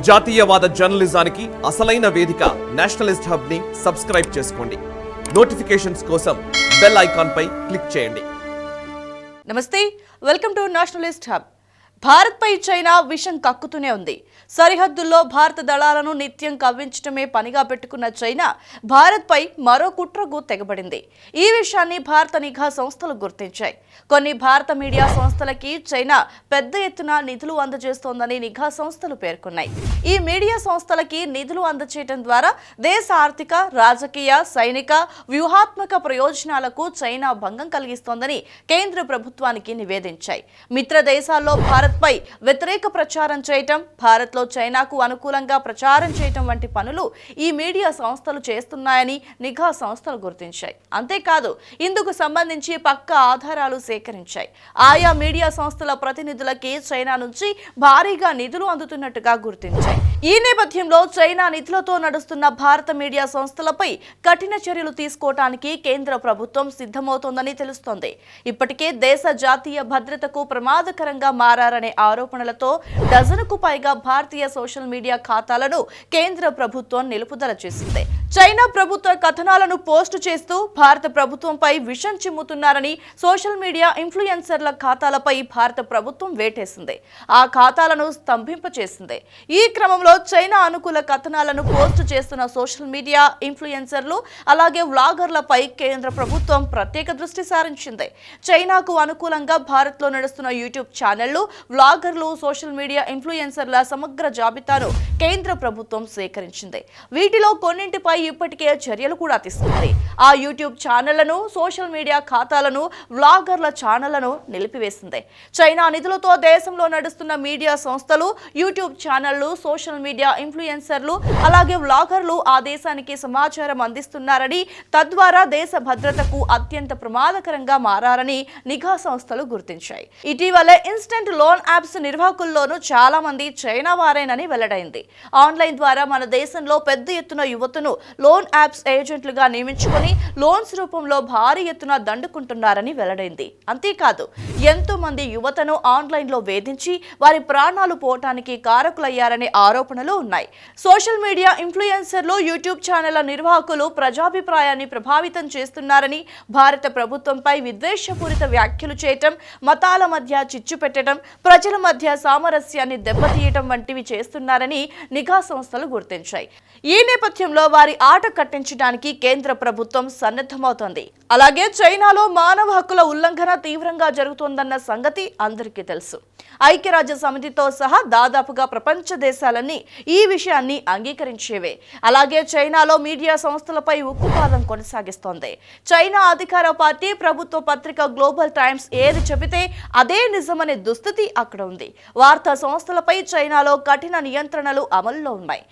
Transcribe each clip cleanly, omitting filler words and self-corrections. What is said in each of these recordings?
జాతీయవాద జర్నలిజానికి అసలైన వేదిక నేషనలిస్ట్ హబ్ ని సబ్స్క్రైబ్ చేసుకోండి. నోటిఫికేషన్స్ కోసం బెల్ ఐకాన్ పై క్లిక్ చేయండి. నమస్తే, welcome to nationalist hub. Bharat పై చైనా విషం కక్కుతూనే ఉంది. సరిహద్దుల్లో భారత దళాలను నిత్యం కవ్వించడమే పనిగా పెట్టుకున్న చైనా భారత్ పై మరో కుట్రకు తెగబడింది. ఈ విషయాన్ని భారత నిఘా సంస్థలు గుర్తించాయి. కొన్ని భారత మీడియా సంస్థలకి చైనా పెద్ద ఎత్తున నిధులు అందజేస్తోందని నిఘా సంస్థలు పేర్కొన్నాయి. ఈ మీడియా సంస్థలకి నిధులు అందజేయడం ద్వారా దేశ ఆర్థిక, రాజకీయ, సైనిక, వ్యూహాత్మక ప్రయోజనాలకు చైనా భంగం కలిగిస్తోందని కేంద్ర ప్రభుత్వానికి నివేదించాయి. మిత్ర దేశాల్లో భారత్ పై వ్యతిరేక ప్రచారం చేయటం, భారత్లో చైనాకు అనుకూలంగా ప్రచారం చేయటం వంటి పనులు ఈ మీడియా సంస్థలు చేస్తున్నాయని నిఘా సంస్థలు గుర్తించాయి. అంతేకాదు, ఇందుకు సంబంధించి పక్కా ఆధారాలు సేకరించాయి. ఆయా మీడియా సంస్థల ప్రతినిధులకి చైనా నుంచి భారీగా నిధులు అందుతున్నట్టుగా గుర్తించాయి. ఈ నేపథ్యంలో చైనా నిధులతో నడుస్తున్న భారత మీడియా సంస్థలపై కఠిన చర్యలు తీసుకోవటానికి కేంద్ర ప్రభుత్వం సిద్ధమవుతోందని తెలుస్తోంది. ఇప్పటికే దేశ జాతీయ భద్రతకు ప్రమాదకరంగా మారారనే ఆరోపణలతో డజనుకు పైగా భారతీయ సోషల్ మీడియా ఖాతాలను కేంద్ర ప్రభుత్వం నిలుపుదల చేసింది. చైనా ప్రభుత్వ కథనాలను పోస్టు చేస్తూ భారత ప్రభుత్వంపై విషం చిమ్ముతున్నారని సోషల్ మీడియా ఇన్ఫ్లుయెన్సర్ల ఖాతాలపై భారత ప్రభుత్వం వేటేసింది. ఆ ఖాతాలను స్తంభింపచేసింది. ఈ క్రమంలో చైనా అనుకూల కథనాలను పోస్టు చేస్తున్న సోషల్ మీడియా ఇన్ఫ్లుయెన్సర్లు అలాగే వ్లాగర్లపై కేంద్ర ప్రభుత్వం ప్రత్యేక దృష్టి సారించింది. చైనాకు అనుకూలంగా భారత్లో నడుస్తున్న యూట్యూబ్ ఛానళ్లు, వ్లాగర్లు, సోషల్ మీడియా ఇన్ఫ్లుయెన్సర్ల సమగ్ర జాబితాను కేంద్ర ప్రభుత్వం సేకరించింది. వీటిలో కొన్నింటిపై ఇప్పటికే చర్యలు కూడా తీసుకుంది. ఆ యూట్యూబ్ ఛానళ్లను, సోషల్ మీడియా ఖాతాలను, వ్లాగర్ల ఛానళ్లను నిలిపివేసింది. చైనా నిధులతో దేశంలో నడుస్తున్న మీడియా సంస్థలు, యూట్యూబ్ ఛానళ్లు, సోషల్ మీడియా ఇన్ఫ్లుయెన్సర్లు అలాగే వ్లాగర్లు ఆ దేశానికి సమాచారం అందిస్తున్నారని, తద్వారా దేశ భద్రతకు అత్యంత ప్రమాదకరంగా మారారని నిఘా సంస్థలు గుర్తించాయి. ఇటీవలే ఇన్స్టెంట్ లోన్ యాప్స్ నిర్వాహకుల్లోనూ చాలా మంది చైనా వారేనని వెల్లడైంది. ఆన్లైన్ ద్వారా మన దేశంలో పెద్ద ఎత్తున యువతను లోన్ యాప్స్ ఏజెంట్లుగా నియమించుకొని లోన్స్ రూపంలో భారీ ఎత్తున దండుకుంటున్నారని వెల్లడైంది. అంతేకాదు, ఎంతో మంది యువతను ఆన్లైన్లో వేధించి వారి ప్రాణాలు పోవటానికి కారకులయ్యారనే ఆరోపణలు ఉన్నాయి. సోషల్ మీడియా ఇన్ఫ్లుయెన్సర్లు, యూట్యూబ్ ఛానళ్ల నిర్వాహకులు ప్రజాభిప్రాయాన్ని ప్రభావితం చేస్తున్నారని, భారత ప్రభుత్వంపై విద్వేషపూరిత వ్యాఖ్యలు చేయటం, మతాల మధ్య చిచ్చు పెట్టడం, ప్రజల మధ్య సామరస్యాన్ని దెబ్బతీయటం వంటివి చేస్తున్నారని నిఘా సంస్థలు గుర్తించాయి. ఈ నేపథ్యంలో వారి ఆట కట్టించడానికి కేంద్ర ప్రభుత్వం సన్నద్ధమవుతోంది. అలాగే చైనాలో మానవ హక్కుల ఉల్లంఘన తీవ్రంగా జరుగుతోందన్న సంగతి అందరికీ తెలుసు. ఐక్యరాజ్య సమితితో సహా దాదాపుగా ప్రపంచ దేశాలన్నీ ఈ విషయాన్ని అంగీకరించేవే. అలాగే చైనాలో మీడియా సంస్థలపై ఉక్కుపాదం కొనసాగిస్తోంది. చైనా అధికార పార్టీ ప్రభుత్వ పత్రిక గ్లోబల్ టైమ్స్ ఏది చెబితే అదే నిజమనే దుస్థితి అక్కడ ఉంది. వార్తా సంస్థలపై చైనాలో కఠిన నియంత్రణలు అమల్లో ఉన్నాయి.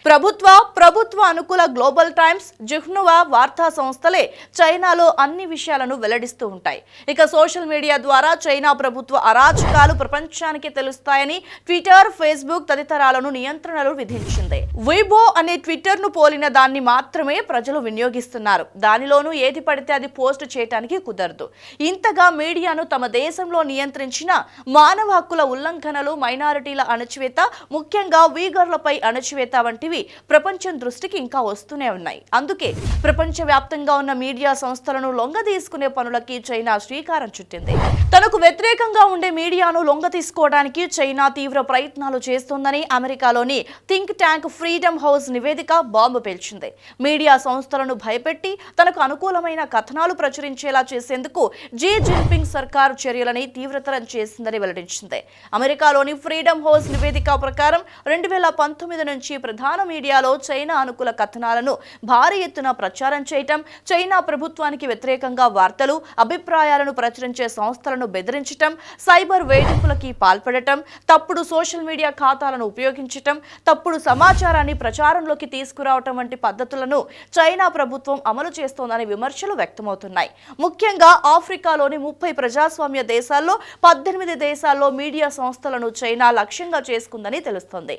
ప్రభుత్వ అనుకూల గ్లోబల్ టైమ్స్, జిహ్నువా వార్తా సంస్థలే చైనాలో అన్ని విషయాలను వెల్లడిస్తూ ఉంటాయి. ఇక సోషల్ మీడియా ద్వారా చైనా ప్రభుత్వ అరాచకాలు ప్రపంచానికి తెలుస్తాయని ట్విట్టర్, ఫేస్బుక్ తదితరాలను నియంత్రణలు విధించింది. వైబో అనే ట్విట్టర్ ను పోలిన దాన్ని మాత్రమే ప్రజలు వినియోగిస్తున్నారు. దానిలోనూ ఏది పడితే అది పోస్ట్ చేయడానికి కుదరదు. ఇంతగా మీడియాను తమ దేశంలో నియంత్రించిన మానవ హక్కుల ఉల్లంఘనలు, మైనారిటీల అణచివేత, ముఖ్యంగా ఉయిగర్లపై అణచివేత వంటివి ప్రపంచం దృష్టికి ఇంకా వస్తూనే ఉన్నాయి. అందుకే ప్రపంచవ్యాప్తంగా ఉన్న మీడియా సంస్థలను లొంగ తీసుకునే పనులకి చైనా శ్రీకారం చుట్టింది. తనకు వ్యతిరేకంగా ఉండే మీడియాను లొంగ తీసుకోవడానికి చైనా తీవ్ర ప్రయత్నాలు చేస్తోందని అమెరికాలోని థింక్ ట్యాంక్ ఫ్రీడమ్ హౌస్ నివేదిక బాంబు పేల్చింది. మీడియా సంస్థలను భయపెట్టి తనకు అనుకూలమైన కథనాలు ప్రచురించేలా చేసేందుకు జీ జిన్పింగ్ సర్కారు చర్యలని తీవ్రతరం చేసిందని వెల్లడించింది. అమెరికాలోని ఫ్రీడమ్ హౌస్ నివేదిక ప్రకారం 2019 నుంచి ప్రధాన మీడియాలో చైనా అనుకూల కథనాలను భారీ ఎత్తున ప్రచారం చేయటం, చైనా ప్రభుత్వానికి వ్యతిరేకంగా వార్తలు, అభిప్రాయాలను ప్రచురించే సంస్థలను బెదిరించటం, సైబర్ వేధింపులకి పాల్పడటం, తప్పుడు సోషల్ మీడియా ఖాతాలను ఉపయోగించటం, తప్పుడు సమాచారాన్ని ప్రచారంలోకి తీసుకురావటం వంటి పద్ధతులను చైనా ప్రభుత్వం అమలు చేస్తోందని విమర్శలు వ్యక్తమవుతున్నాయి. ముఖ్యంగా ఆఫ్రికాలోని 30 ప్రజాస్వామ్య దేశాల్లో 18 దేశాల్లో మీడియా సంస్థలను చైనా లక్ష్యంగా చేసుకుందని తెలుస్తోంది.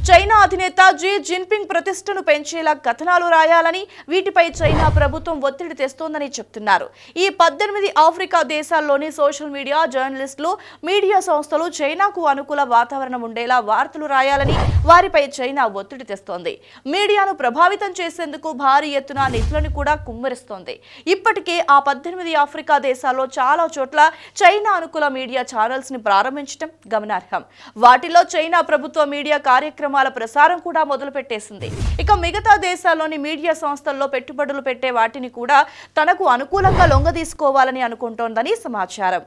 చైనా అధినేత జీ జిన్పింగ్ ప్రతిష్టను పెంచేలా కథనాలు రాయాలని, వీటిపై చైనా ప్రభుత్వం ప్రభుత్వం ఒత్తిడి తెస్తోందని చెప్తున్నారు. ఈ 18 ఆఫ్రికా దేశాల్లోని సోషల్ మీడియా జర్నలిస్టులు, మీడియా సంస్థలు చైనాకు అనుకూల వాతావరణం ఉండేలా వార్తలు రాయాలని వారిపై చైనా ఒత్తిడి తెస్తోంది. మీడియాను ప్రభావితం చేసేందుకు భారీ ఎత్తున నిధులను కూడా కుమ్మరిస్తోంది. ఇప్పటికే ఆ 18 ఆఫ్రికా దేశాల్లో చాలా చోట్ల చైనా అనుకూల మీడియా ఛానల్స్ ని ప్రారంభించడం గమనార్హం. వాటిలో చైనా ప్రభుత్వ మీడియా కార్యక్రమాల ప్రసారం కూడా మొదలుపెట్టేసింది. ఇక మిగతా దేశాల్లోని మీడియా సంస్థల్లో పెట్టుబడులు పెట్టే వాటిని కూడా తనకు అనుకూలంగా లొంగదీసుకోవాలని అనుకుంటోందని సమాచారం.